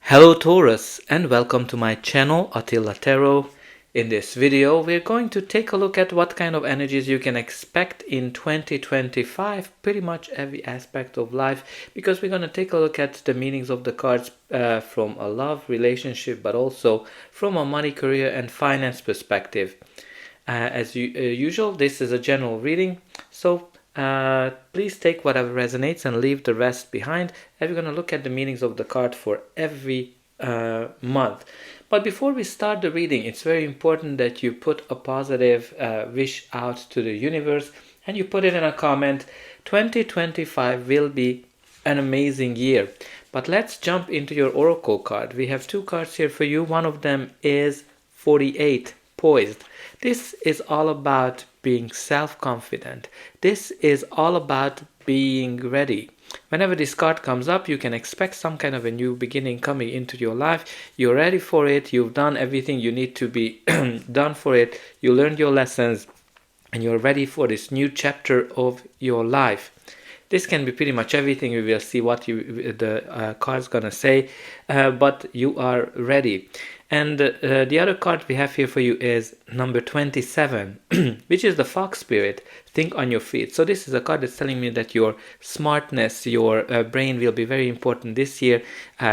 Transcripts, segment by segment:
Hello Taurus and welcome to my channel Attila Tarot. In this video we're going to take a look at what kind of energies you can expect in 2025, pretty much every aspect of life, because we're going to take a look at the meanings of the cards from a love relationship, but also from a money, career and finance perspective. As usual, this is a general reading, so please take whatever resonates and leave the rest behind, and we're going to look at the meanings of the card for every month. But before we start the reading, it's very important that you put a positive wish out to the universe and you put it in a comment. 2025 will be an amazing year. But let's jump into your oracle card. We have two cards here for you. One of them is 48, poised. This is all about being self-confident. This is all about being ready. Whenever this card comes up, you can expect some kind of a new beginning coming into your life. You're ready for it. You've done everything you need to be done for it. You learned your lessons and you're ready for this new chapter of your life. This can be pretty much everything. We will see what the card's gonna say, but you are ready. And the other card we have here for you is number 27, which is the fox spirit. Think on your feet. So this is a card that's telling me that your smartness, your brain will be very important this year.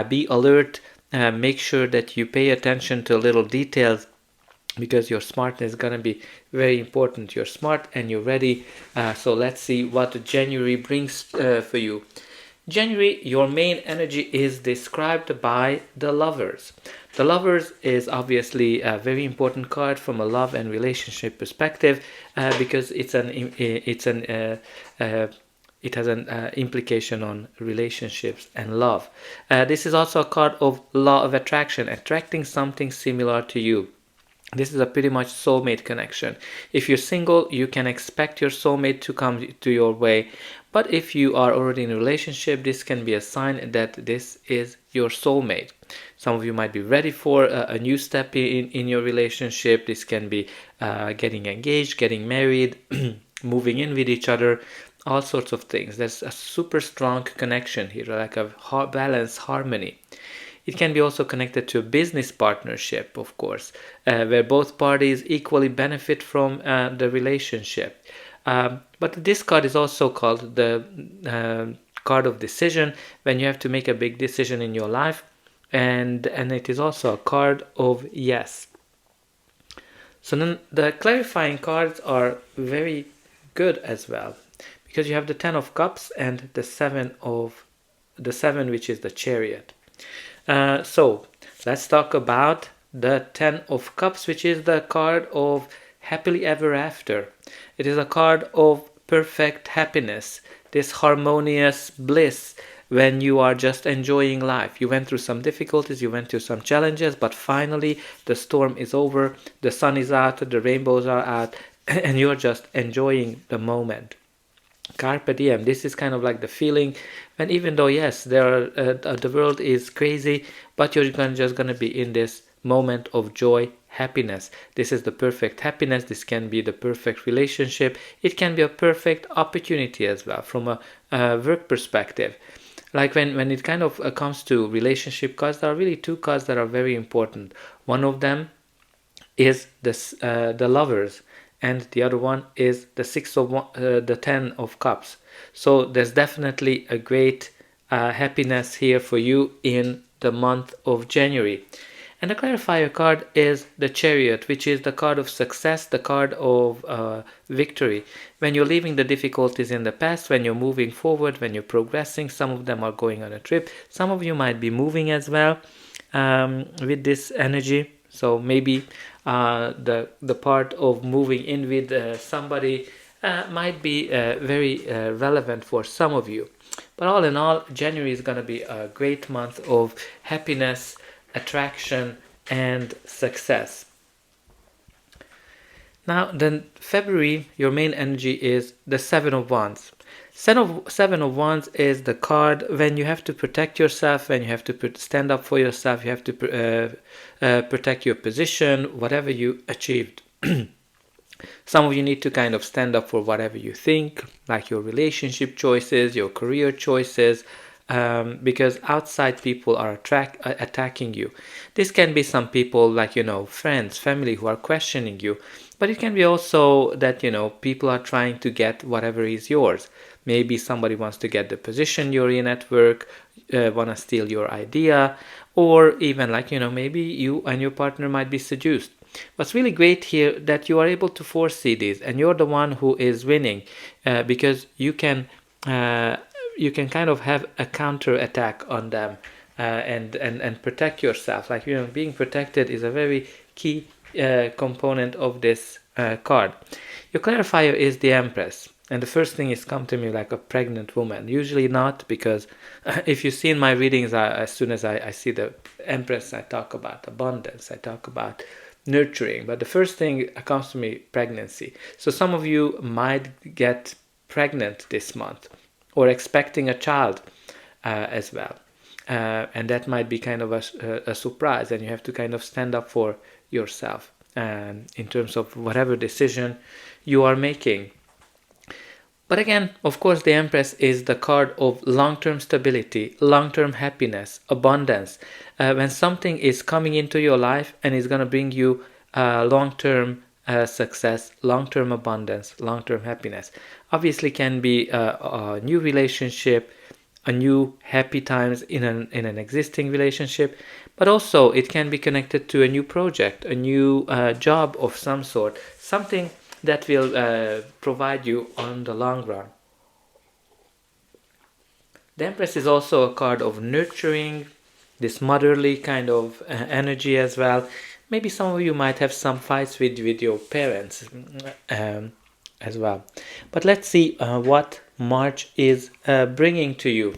Be alert. Make sure that you pay attention to little details, because your smartness is going to be very important. You're smart and you're ready. So let's see what January brings for you. January, your main energy is described by the Lovers. The Lovers is obviously a very important card from a love and relationship perspective, because it has an implication on relationships and love. This is also a card of law of attraction, attracting something similar to you. This is a pretty much soulmate connection. If you're single, you can expect your soulmate to come to your way. But if you are already in a relationship, this can be a sign that this is your soulmate. Some of you might be ready for a new step in your relationship. This can be getting engaged, getting married, moving in with each other, all sorts of things. There's a super strong connection here, like a balanced harmony. It can be also connected to a business partnership, of course, where both parties equally benefit from the relationship. But this card is also called the card of decision, when you have to make a big decision in your life. And it is also a card of yes. So then the clarifying cards are very good as well, because you have the 10 of cups and the 7, which is the chariot. So let's talk about the 10 of cups, which is the card of happily ever after. It is a card of perfect happiness, this harmonious bliss when you are just enjoying life. You went through some difficulties, you went through some challenges, but finally the storm is over, the sun is out, the rainbows are out, and you're just enjoying the moment. Carpe diem. This is kind of like the feeling when, even though yes, the world is crazy, but you're just gonna be in this moment of joy, happiness. This is the perfect happiness. This can be the perfect relationship. It can be a perfect opportunity as well from a work perspective. Like when it kind of comes to relationship cards, there are really two cards that are very important. One of them is the Lovers, and the other one is the 10 of cups. So there's definitely a great happiness here for you in the month of January. And the clarifier card is the Chariot, which is the card of success, the card of victory. When you're leaving the difficulties in the past, when you're moving forward, when you're progressing, some of them are going on a trip. Some of you might be moving as well with this energy. So maybe the part of moving in with somebody might be very relevant for some of you. But all in all, January is going to be a great month of happiness, attraction, and success. Now, then February, your main energy is the 7 of Wands. Seven of Wands is the card when you have to protect yourself, when you have to stand up for yourself, you have to protect your position, whatever you achieved. Some of you need to kind of stand up for whatever you think, like your relationship choices, your career choices, because outside people are attacking you. This can be some people like, friends, family who are questioning you. But it can be also that, people are trying to get whatever is yours. Maybe somebody wants to get the position you're in at work, want to steal your idea, or even like, maybe you and your partner might be seduced. What's really great here that you are able to foresee this, and you're the one who is winning, because you can kind of have a counter attack on them, and protect yourself. Like, being protected is a very key component of this card. Your clarifier is the Empress. And the first thing is come to me like a pregnant woman. Usually not, because if you see in my readings, as soon as I see the Empress, I talk about abundance, I talk about nurturing. But the first thing comes to me, pregnancy. So some of you might get pregnant this month, or expecting a child as well. And that might be kind of a surprise, and you have to kind of stand up for yourself in terms of whatever decision you are making. But again, of course, the Empress is the card of long-term stability, long-term happiness, abundance. When something is coming into your life and is going to bring you long-term success, long-term abundance, long-term happiness. Obviously can be a new relationship, a new happy times in an existing relationship, but also it can be connected to a new project, a new job of some sort, something that will provide you on the long run. The Empress is also a card of nurturing, this motherly kind of energy as well. Maybe some of you might have some fights with your parents as well. But let's see what March is bringing to you.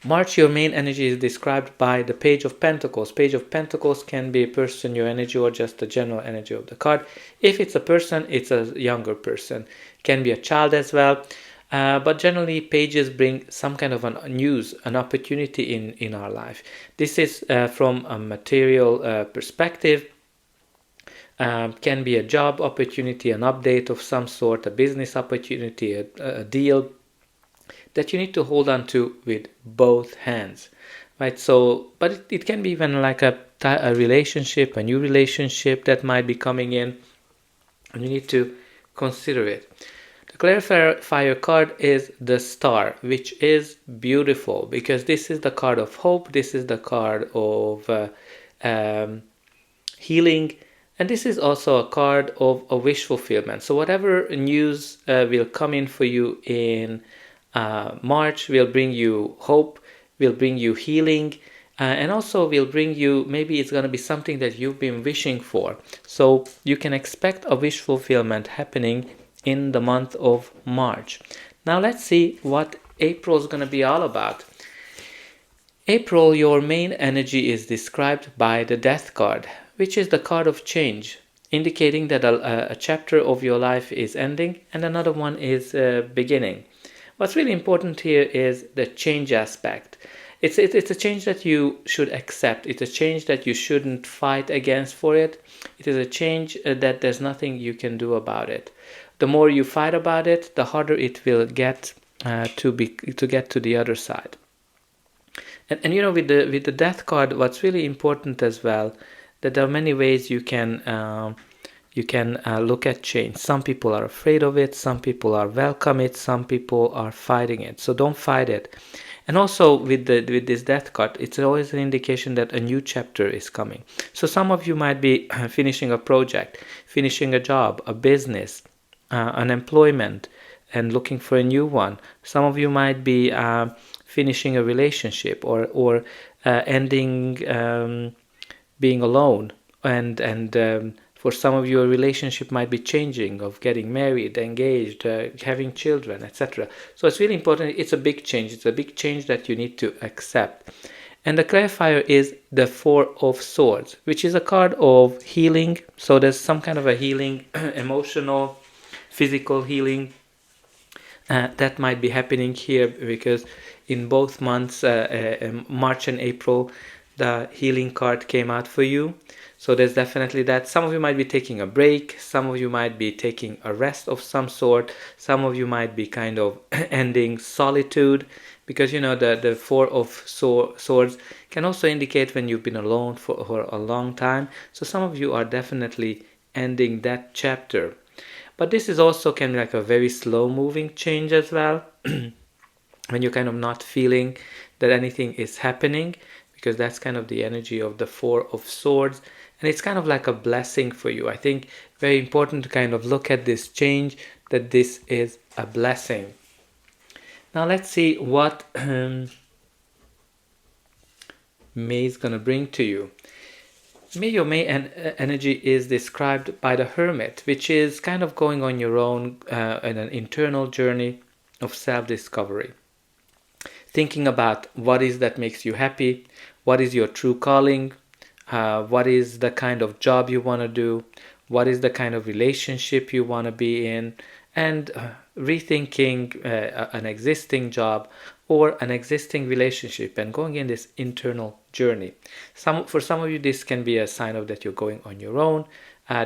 March, your main energy is described by the Page of Pentacles. Page of Pentacles can be a person, your energy, or just the general energy of the card. If it's a person, it's a younger person. Can be a child as well. But generally, pages bring some kind of a news, an opportunity in our life. This is from a material perspective. Can be a job opportunity, an update of some sort, a business opportunity, a deal that you need to hold on to with both hands, right? So, but it can be even like a relationship, a new relationship that might be coming in, and you need to consider it. The clarifier card is the Star, which is beautiful because this is the card of hope, this is the card of healing, and this is also a card of a wish fulfillment. So whatever news will come in for you in March will bring you hope, will bring you healing, and also will bring you, maybe it's going to be something that you've been wishing for. So you can expect a wish fulfillment happening in the month of March. Now let's see what April is going to be all about. April, your main energy is described by the Death card, which is the card of change, indicating that a chapter of your life is ending and another one is beginning. What's really important here is the change aspect. It's a change that you should accept. It's a change that you shouldn't fight against for it. It is a change that there's nothing you can do about it. The more you fight about it, the harder it will get to get to the other side. And with the Death card, what's really important as well, that there are many ways you can look at change. Some people are afraid of it, some people are welcome it, some people are fighting it. So don't fight it. And also with this Death card, it's always an indication that a new chapter is coming. So some of you might be finishing a project, finishing a job, a business, unemployment, and looking for a new one. Some of you might be finishing a relationship or ending being alone, and for some of you, a relationship might be changing, of getting married, engaged, having children, etc. So it's really important. It's a big change. It's a big change that you need to accept. And the clarifier is the Four of Swords, which is a card of healing. So there's some kind of a healing, emotional, physical healing that might be happening here, because in both months, March and April, the healing card came out for you. So there's definitely that. Some of you might be taking a break. Some of you might be taking a rest of some sort. Some of you might be kind of ending solitude, because the Four of Swords can also indicate when you've been alone for a long time. So some of you are definitely ending that chapter. But this is also can be like a very slow moving change as well, when you're kind of not feeling that anything is happening, because that's kind of the energy of the Four of Swords. And it's kind of like a blessing for you. I think very important to kind of look at this change, that this is a blessing. Now let's see what May is going to bring to you. Your May energy is described by the Hermit, which is kind of going on your own in an internal journey of self-discovery. Thinking about what is that makes you happy, what is your true calling, what is the kind of job you want to do, what is the kind of relationship you want to be in, and rethinking an existing job or an existing relationship and going in this internal journey. For some of you, this can be a sign of that you're going on your own.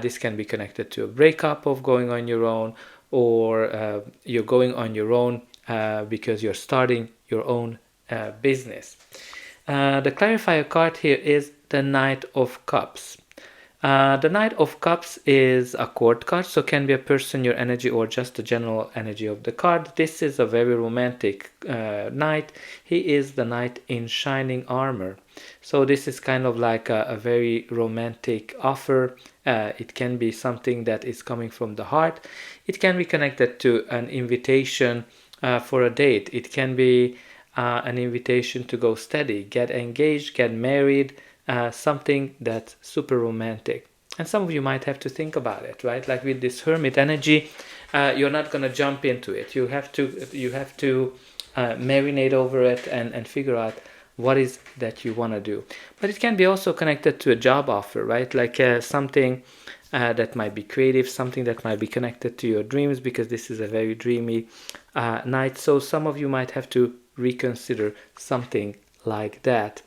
This can be connected to a breakup of going on your own, or you're going on your own because you're starting your own business. The clarifier card here is the Knight of Cups. The Knight of Cups is a court card, so can be a person, your energy, or just the general energy of the card. This is a very romantic knight. He is the knight in shining armor. So this is kind of like a very romantic offer. It can be something that is coming from the heart. It can be connected to an invitation for a date. It can be an invitation to go steady, get engaged, get married, something that's super romantic. And some of you might have to think about it, right? Like with this Hermit energy, you're not going to jump into it. You have to marinate over it and figure out what is that you want to do. But it can be also connected to a job offer, right? Like something that might be creative, something that might be connected to your dreams, because this is a very dreamy night. So some of you might have to reconsider something like that.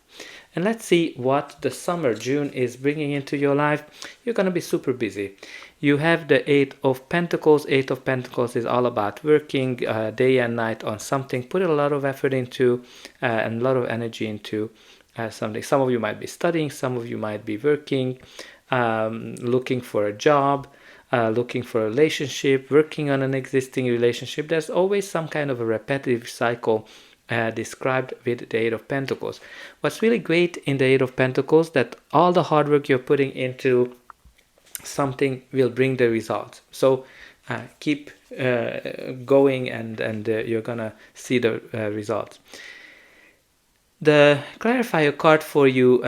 And let's see what the summer, June, is bringing into your life. You're going to be super busy. You have the Eight of Pentacles. Eight of Pentacles is all about working day and night on something. Put a lot of effort into and a lot of energy into something. Some of you might be studying. Some of you might be working, looking for a job, looking for a relationship, working on an existing relationship. There's always some kind of a repetitive cycle described with the Eight of Pentacles. What's really great in the Eight of Pentacles, that all the hard work you're putting into something will bring the results. So keep going, and you're gonna see the results. The clarifier card for you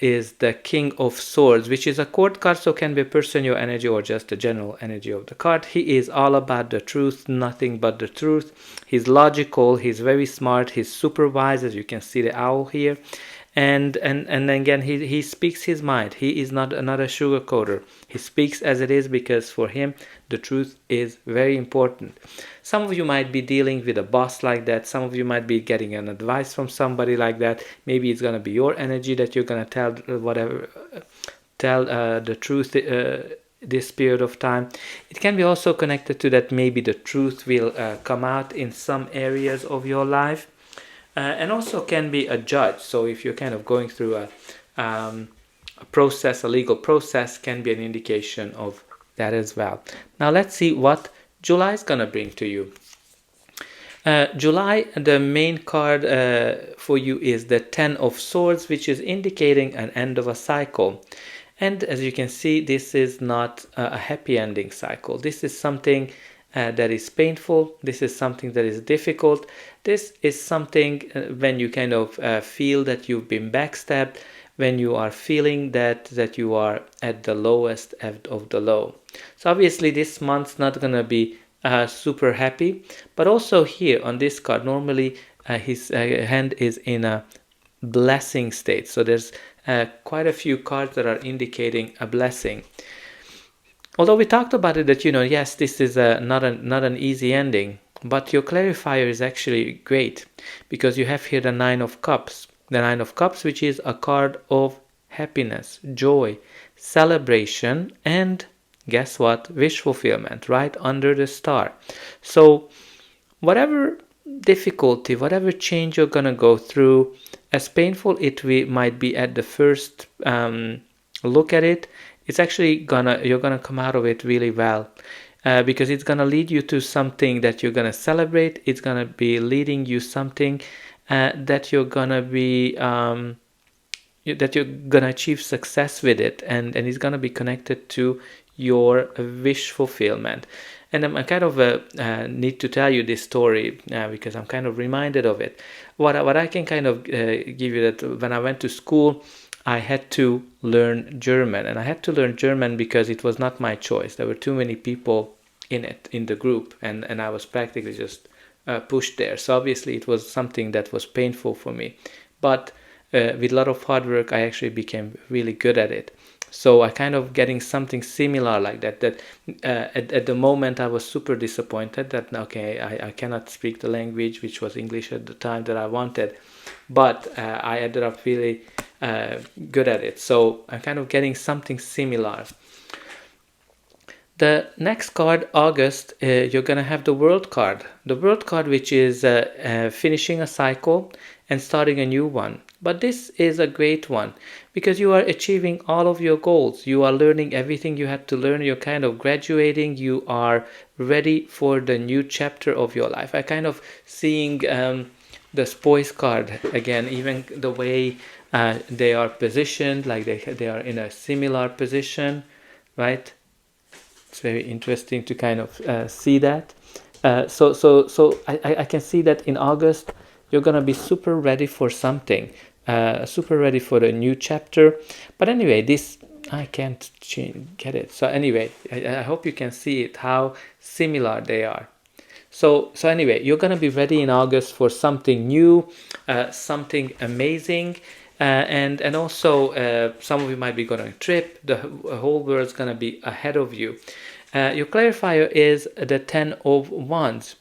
is the King of Swords, which is a court card, so can be a person, your energy, or just the general energy of the card. He is all about the truth, nothing but the truth. He's logical, he's very smart, he's super wise, as you can see the owl here. And again, he speaks his mind. He is not another sugarcoater. He speaks as it is, because for him the truth is very important. Some of you might be dealing with a boss like that. Some of you might be getting an advice from somebody like that. Maybe it's going to be your energy that you're going to tell the truth this period of time. It can be also connected to that maybe the truth will come out in some areas of your life. And also can be a judge. So if you're kind of going through a process, a legal process, can be an indication of that as well. Now let's see what July is going to bring to you. July, the main card for you is the Ten of Swords, which is indicating an end of a cycle. And as you can see, this is not a happy ending cycle. This is something that is painful. This is something that is difficult. This is something when you kind of feel that you've been backstabbed, when you are feeling that you are at the lowest of the low. So obviously this month's not going to be super happy, but also here on this card, normally his hand is in a blessing state. So there's quite a few cards that are indicating a blessing. Although we talked about it that, yes, this is not an easy ending, but your clarifier is actually great, because you have here the Nine of Cups. The Nine of Cups, which is a card of happiness, joy, celebration, and guess what? Wish fulfillment, right under the star. So whatever difficulty, whatever change you're gonna go through, as painful it might be at the first look at it, it's actually you're gonna come out of it really well, because it's gonna lead you to something that you're gonna celebrate. It's gonna be leading you something that you're gonna be that you're gonna achieve success with it, and it's gonna be connected to your wish fulfillment. And I kind of need to tell you this story because I'm kind of reminded of it. What I can kind of give you, that when I went to school, I had to learn German, and I had to learn German because it was not my choice. There were too many people in the group, and I was practically just pushed there. So obviously it was something that was painful for me, but with a lot of hard work, I actually became really good at it. So I kind of getting something similar like that. At the moment I was super disappointed that okay, I cannot speak the language, which was English at the time, that I wanted, but I ended up really good at it. So I'm kind of getting something similar. The next card, August, you're gonna have the World card. The World card, which is finishing a cycle and starting a new one. But this is a great one because you are achieving all of your goals. You are learning everything you had to learn. You're kind of graduating. You are ready for the new chapter of your life. I kind of seeing the Spoils card again, even the way they are positioned, like they are in a similar position, right? It's very interesting to kind of see that. So I can see that in August you're gonna be super ready for something, super ready for a new chapter. But anyway, this I can't get it. So anyway, I hope you can see it, how similar they are. So anyway, you're gonna be ready in August for something new, something amazing. And also some of you might be going on a trip. The whole world's going to be ahead of you. Your clarifier is the 10 of Wands.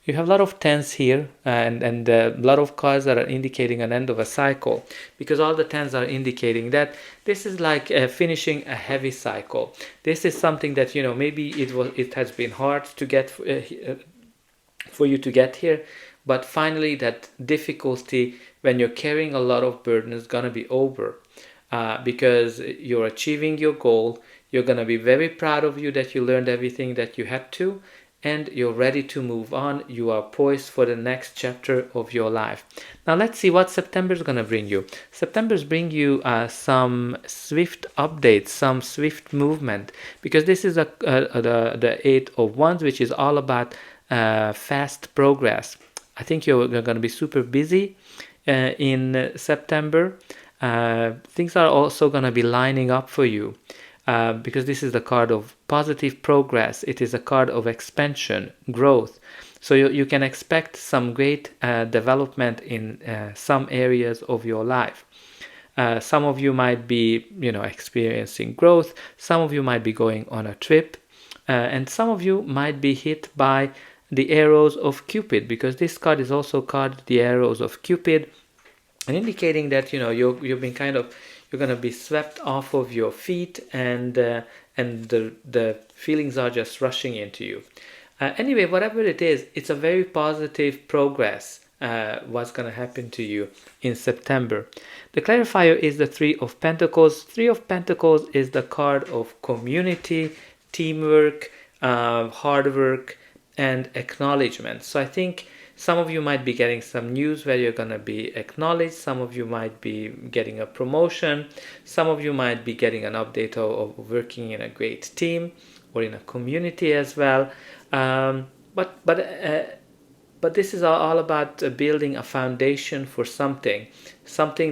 You have a lot of 10s here, and a lot of cards that are indicating an end of a cycle, because all the 10s are indicating that this is like finishing a heavy cycle. This is something that, you know, maybe it has been hard to get for you to get here, but finally that difficulty when you're carrying a lot of burden is going to be over, because you're achieving your goal. You're going to be very proud of you that you learned everything that you had to, and you're ready to move on. You are poised for the next chapter of your life. Now let's see what September is going to bring you. September's bring you some swift updates, some swift movement, because this is the 8 of Wands, which is all about fast progress. I think you're going to be super busy in September. Things are also going to be lining up for you, because this is the card of positive progress. It is a card of expansion, growth. So you can expect some great development in some areas of your life. Some of you might be, experiencing growth. Some of you might be going on a trip, and some of you might be hit by the arrows of Cupid, because this card is also called the arrows of Cupid, and indicating that you've been you're going to be swept off of your feet, and the feelings are just rushing into you. Anyway, whatever it is, it's a very positive progress. What's going to happen to you in September. The clarifier is the 3 of Pentacles. 3 of Pentacles is the card of community, teamwork, hard work, and acknowledgement. So I think some of you might be getting some news where you're going to be acknowledged. Some of you might be getting a promotion. Some of you might be getting an update of working in a great team or in a community as well. But this is all about building a foundation for something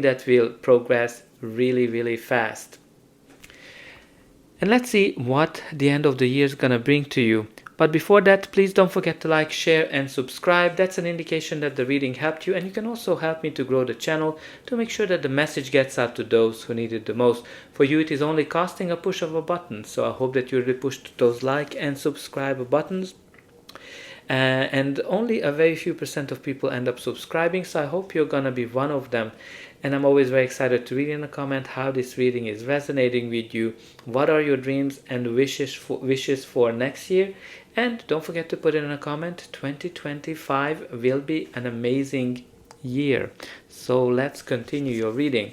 that will progress really, really fast. And let's see what the end of the year is going to bring to you. But before that, please don't forget to like, share, and subscribe. That's an indication that the reading helped you, and you can also help me to grow the channel to make sure that the message gets out to those who need it the most. For you, it is only costing a push of a button, so I hope that you really push those like and subscribe buttons. And only a very few % of people end up subscribing, so I hope you're gonna be one of them. And I'm always very excited to read in a comment how this reading is resonating with you. What are your dreams and wishes for next year? And don't forget to put it in a comment. 2025 will be an amazing year. So let's continue your reading.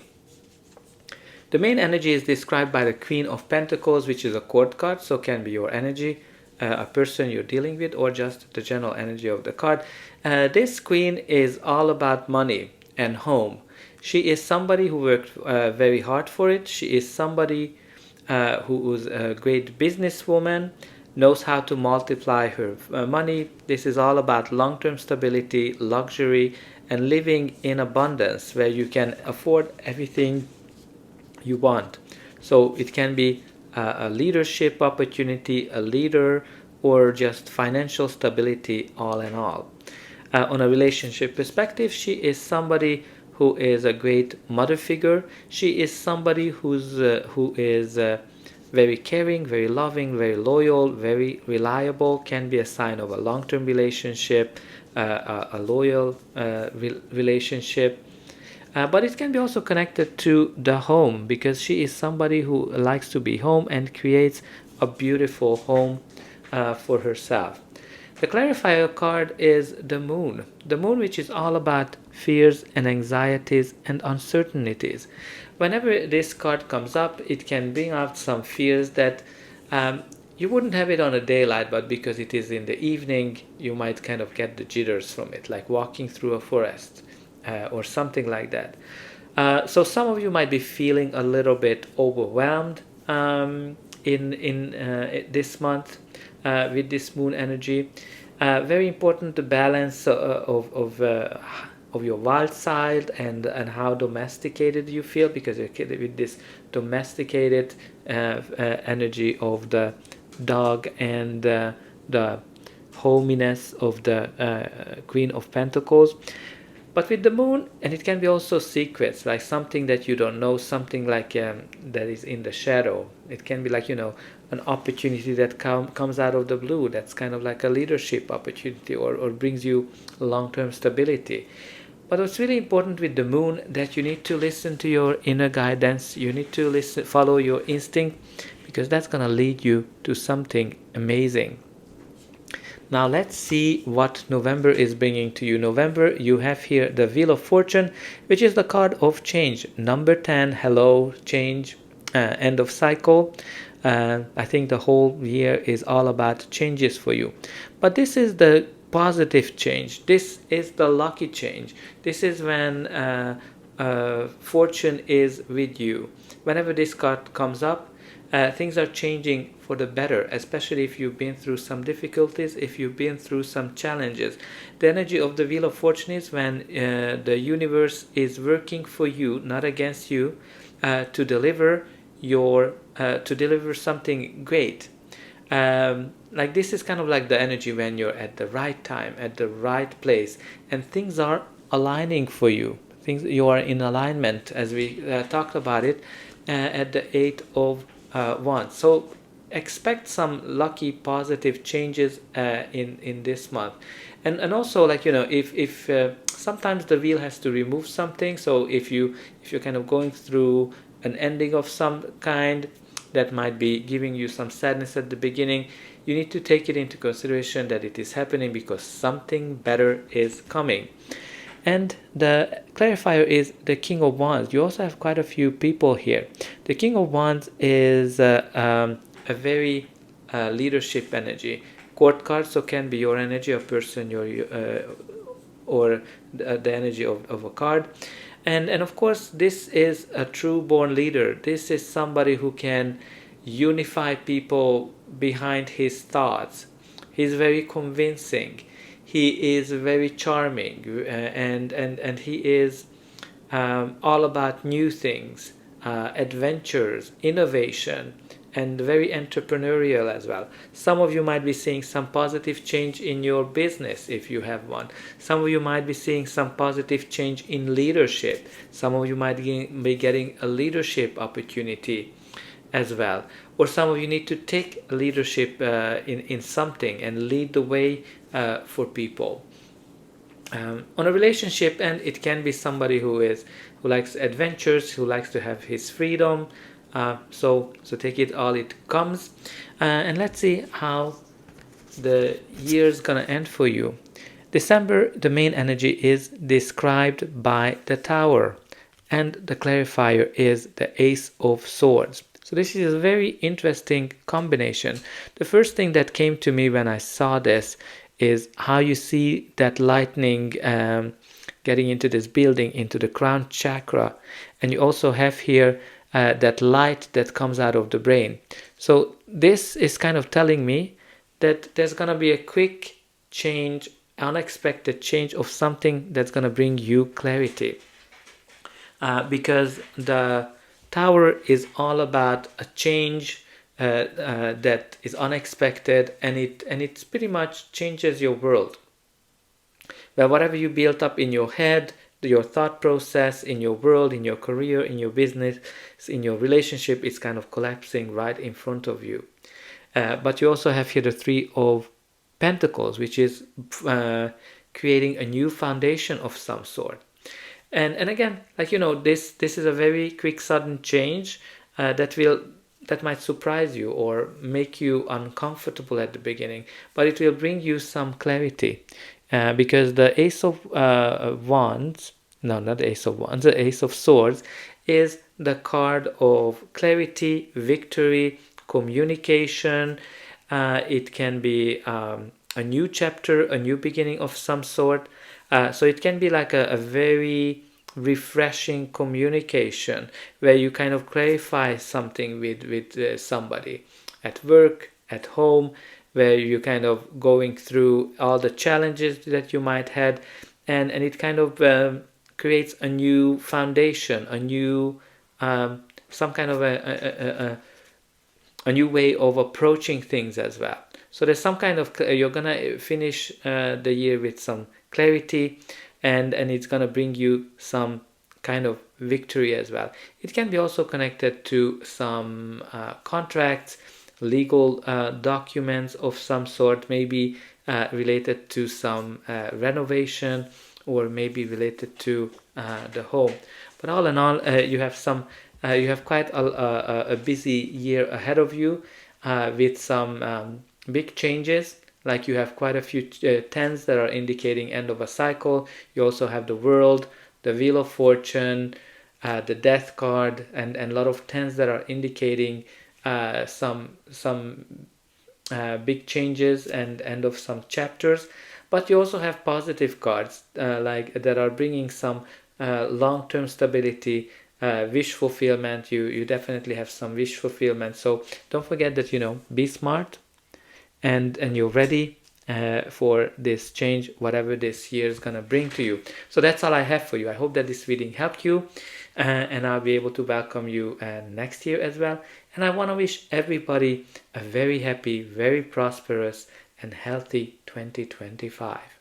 The main energy is described by the Queen of Pentacles, which is a court card, so can be your energy, a person you're dealing with, or just the general energy of the card. This queen is all about money and home. She is somebody who worked very hard for it. She is somebody who is a great businesswoman, knows how to multiply her money. This is all about long-term stability, luxury, and living in abundance, where you can afford everything you want. So it can be a leadership opportunity, a leader, or just financial stability all in all. On a relationship perspective, she is somebody who is a great mother figure. She is somebody who is very caring, very loving, very loyal, very reliable, can be a sign of a long-term relationship, a loyal relationship. But it can be also connected to the home, because she is somebody who likes to be home and creates a beautiful home for herself. The clarifier card is the moon. The moon, which is all about fears and anxieties and uncertainties. Whenever this card comes up, it can bring out some fears that you wouldn't have it on a daylight, but because it is in the evening, you might kind of get the jitters from it, like walking through a forest or something like that. So some of you might be feeling a little bit overwhelmed in this month with this moon energy. Very important, the balance of your wild side and how domesticated you feel, because with this domesticated energy of the dog and the hominess of the Queen of Pentacles. But with the moon, and it can be also secrets, like something that you don't know, something like that is in the shadow. It can be like, an opportunity that comes out of the blue. That's kind of like a leadership opportunity, or brings you long-term stability. But what's really important with the moon, that you need to listen to your inner guidance. You need to follow your instinct, because that's going to lead you to something amazing. Now let's see what November is bringing to you. November, you have here the Wheel of Fortune, which is the card of change. Number 10, hello, change, end of cycle. I think the whole year is all about changes for you. But this is the positive change. This is the lucky change. This is when fortune is with you. Whenever this card comes up, things are changing for the better, especially if you've been through some difficulties, if you've been through some challenges. The energy of the Wheel of Fortune is when the universe is working for you, not against you, to deliver something great. Like this is kind of like the energy when you're at the right time, at the right place, and things are aligning for you. You are in alignment, as we talked about it at the 8 of Wands. So expect some lucky positive changes in this month. And also, like, if sometimes the wheel has to remove something. So if you're kind of going through an ending of some kind that might be giving you some sadness at the beginning, you need to take it into consideration that it is happening because something better is coming. And the clarifier is the King of Wands. You also have quite a few people here. The King of Wands is a very leadership energy. Court card, so can be your energy, a person, or the energy of a card. And of course, this is a true born leader. This is somebody who can unify people behind his thoughts. He's very convincing. He is very charming, and he is all about new things, adventures, innovation, and very entrepreneurial as well. Some of you might be seeing some positive change in your business if you have one. Some of you might be seeing some positive change in leadership. Some of you might be getting a leadership opportunity as well. Or some of you need to take leadership in something and lead the way for people. On a relationship end, it can be somebody who likes adventures, who likes to have his freedom. So take it all it comes. And let's see how the year's gonna end for you. December, the main energy is described by the Tower, and the clarifier is the Ace of Swords. So this is a very interesting combination. The first thing that came to me when I saw this is how you see that lightning getting into this building, into the crown chakra, and you also have here that light that comes out of the brain. So this is kind of telling me that there's going to be a quick change, unexpected change of something that's going to bring you clarity. Because the Tower is all about a change that is unexpected, and it pretty much changes your world. Well, whatever you built up in your head, your thought process, in your world, in your career, in your business, in your relationship, it's kind of collapsing right in front of you. But you also have here the Three of Pentacles, which is creating a new foundation of some sort. And again, like, you know, this is a very quick, sudden change that might surprise you or make you uncomfortable at the beginning, but it will bring you some clarity. Because the Ace of Wands, no, not the Ace of Wands, the Ace of Swords is the card of clarity, victory, communication. It can be a new chapter, a new beginning of some sort. So it can be like a very refreshing communication where you kind of clarify something with somebody at work, at home, where you're kind of going through all the challenges that you might had, and it kind of creates a new foundation, a new some kind of a new way of approaching things as well. So there's some kind of, you're gonna finish the year with some clarity, and it's gonna bring you some kind of victory as well. It can be also connected to some contracts, legal documents of some sort, maybe related to some renovation, or maybe related to the home. But all in all, you have quite a busy year ahead of you with some big changes. Like, you have quite a few tens that are indicating end of a cycle. You also have the World, the Wheel of Fortune, the Death card, and a lot of tens that are indicating some big changes and end of some chapters. But you also have positive cards like that are bringing some long-term stability, wish fulfillment. You definitely have some wish fulfillment. So don't forget that, you know, be smart, and you're ready for this change, whatever this year is gonna bring to you. So that's all I have for you. I hope that this reading helped you, and I'll be able to welcome you next year as well. And I want to wish everybody a very happy, very prosperous and healthy 2025.